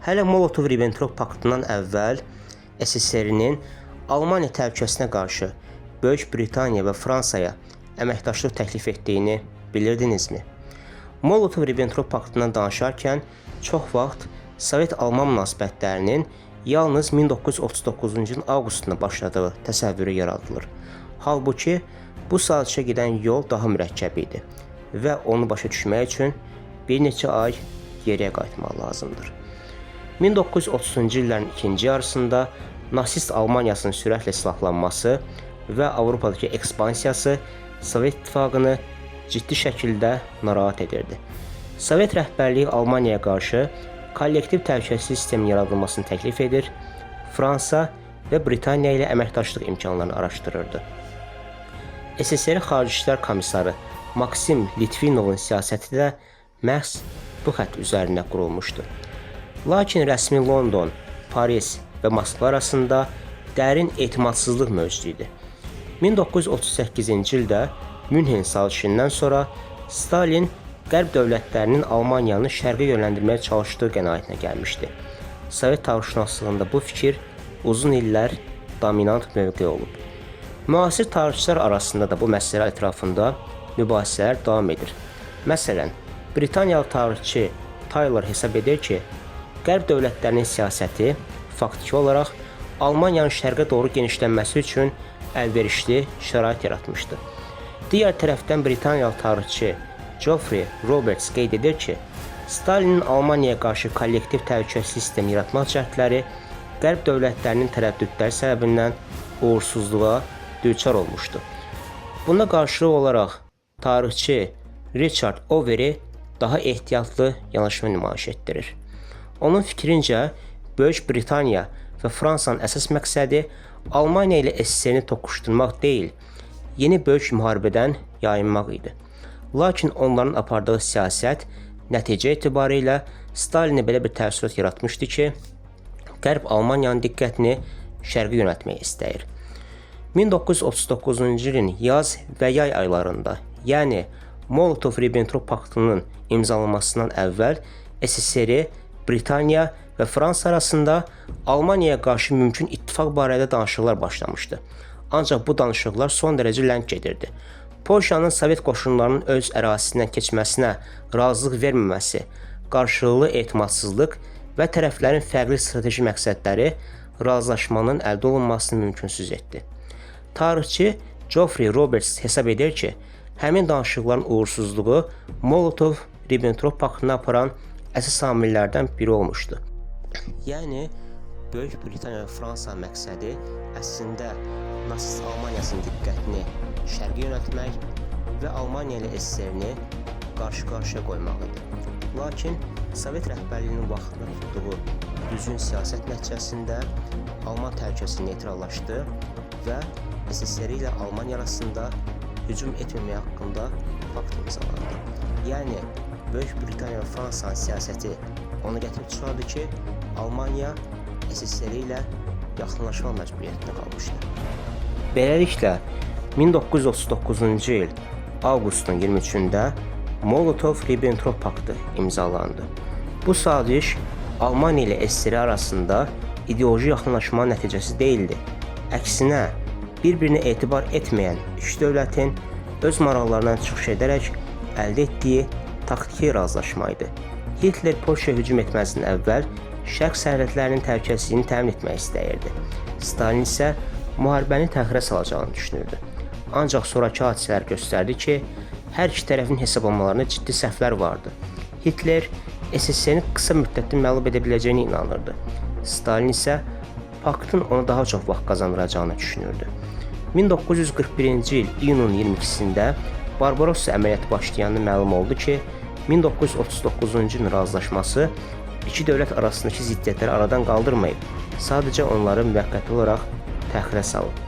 Hələ Molotov-Ribbentrop paktından əvvəl SSR-nin Almaniya təhlükəsinə qarşı Böyük Britaniya və Fransaya əməkdaşlıq təklif etdiyini bilirdinizmi? Molotov-Ribbentrop paktından danışarkən çox vaxt Sovet-Alman münasibətlərinin yalnız 1939-cu ilin avqustunda başladığı təsəvvürü yaradılır. Halbuki bu sazişə gedən yol daha mürəkkəb idi və onu başa düşmək üçün bir neçə ay geriyə qayıtmaq lazımdır. 1930-cu illərin ikinci yarısında nasist Almaniyasının sürətlə silahlanması və Avropadakı ekspansiyası Sovet İttifaqını ciddi şəkildə narahat edirdi. Sovet rəhbərliyi Almaniyaya qarşı kollektiv təhlükəsizlik sisteminin yaradılmasını təklif edir, Fransa və Britaniya ilə əməkdaşlıq imkanlarını araşdırırdı. SSR Xarici İşlər Komissarı Maksim Litvinovun siyasəti də məhz bu xətt üzərində qurulmuşdu. Lakin rəsmi London, Paris və Moskva arasında dərin etimadsızlıq mövcud idi. 1938-ci ildə Münhen sazişindən sonra Stalin Qərb dövlətlərinin Almaniyanı şərqə yönləndirməyə çalışdığı qənaətinə gəlmişdi. Sovet tarixşünaslığında bu fikir uzun illər dominant mövqe olub. Müasir tarixçilər arasında da bu məsələ ətrafında mübahisələr davam edir. Məsələn, Britaniyalı tarixçi Taylor hesab edir ki, Qərb dövlətlərinin siyasəti faktiki olaraq Almaniyanın şərqə doğru genişlənməsi üçün əlverişli şərait yaratmışdı. Digər tərəfdən Britaniyalı tarixçi Geoffrey Roberts qeyd edir ki, Stalinin Almaniyaya qarşı kollektiv təhlükəsizlik sistemi yaratmaq cəhdləri Qərb dövlətlərinin tərəddüdləri səbəbindən uğursuzluğa düçar olmuşdu. Buna qarşılıq olaraq tarixçi Richard Overy daha ehtiyatlı yanaşma nümayiş etdirir. Onun fikrincə, Böyük Britaniya və Fransanın əsas məqsədi Almaniya ilə SSR-ni toqquşdurmaq deyil, yeni böyük müharibədən yayınmaq idi. Lakin onların apardığı siyasət nəticə etibarilə Stalinə belə bir təəssürat yaratmışdı ki, Qərb Almaniyanın diqqətini şərqə yönəltmək istəyir. 1939-cu ilin yaz və yay aylarında, yəni Molotov-Ribbentrop paktının imzalanmasından əvvəl SSR, Britaniya və Fransa arasında Almaniyaya qarşı mümkün ittifaq barədə danışıqlar başlamışdı. Ancaq bu danışıqlar son dərəcə ləng gedirdi. Polşanın Sovet qoşunlarının öz ərazisindən keçməsinə razılıq verməməsi, qarşılıqlı etimadsızlıq və tərəflərin fərqli strateji məqsədləri razılaşmanın əldə olunmasını mümkünsüz etdi. Tarixçi Geoffrey Roberts hesab edir ki, həmin danışıqların uğursuzluğu Molotov-Ribbentrop paktına aparan əsas amillərdən biri olmuşdu. Yəni, Böyük Britaniya və Fransa məqsədi əslində nasist Almaniyasının diqqətini şərqə yönəltmək və Almaniya ilə SSR-ni qarşı-qarşıya qoymaq idi. Lakin Sovet rəhbərliyinin vaxtında tutduğu düzgün siyasət nəticəsində Alman təhlükəsi neytrallaşdı və SSR ilə Almaniya arasında hücum etməmək haqqında pakt imzalandı. Yəni, Böyük Britaniya və Fransanın siyasəti onu gətirib çıxardı ki, Almaniya SSR ilə yaxınlaşma məcburiyyətində qalmışdı. Beləliklə, 1939-cu il avqustun 23-də Molotov-Ribbentrop paktı imzalandı. Bu saziş Almaniya ilə SSR arasında ideoloji yaxınlaşma nəticəsi deyildi. Əksinə, bir-birinə etibar etməyən üç dövlətin öz maraqlarından çıxış edərək əldə etdiyi taktiki razılaşma idi. Hitler Polşaya hücum etməzdən əvvəl şərq sərhədlərinin təhlükəsizliyini təmin etmək istəyirdi. Stalin isə müharibəni təxirə salacağını düşünürdü. Ancaq sonrakı hadisələr göstərdi ki, hər iki tərəfin hesablamalarında ciddi səhvlər vardı. Hitler SSR-ni qısa müddətdə məğlub edə biləcəyini inanırdı. Stalin isə paktın ona daha çox vaxt qazandıracağını düşünürdü. 1941-ci il iyunun 22-sində Barbarossa əməliyyatı başlayanında məlum oldu ki, 1939-cu ilin razılaşması iki dövlət arasındakı ziddiyyətləri aradan qaldırmayıb, sadəcə onları müvəqqəti olaraq təxirə salıb.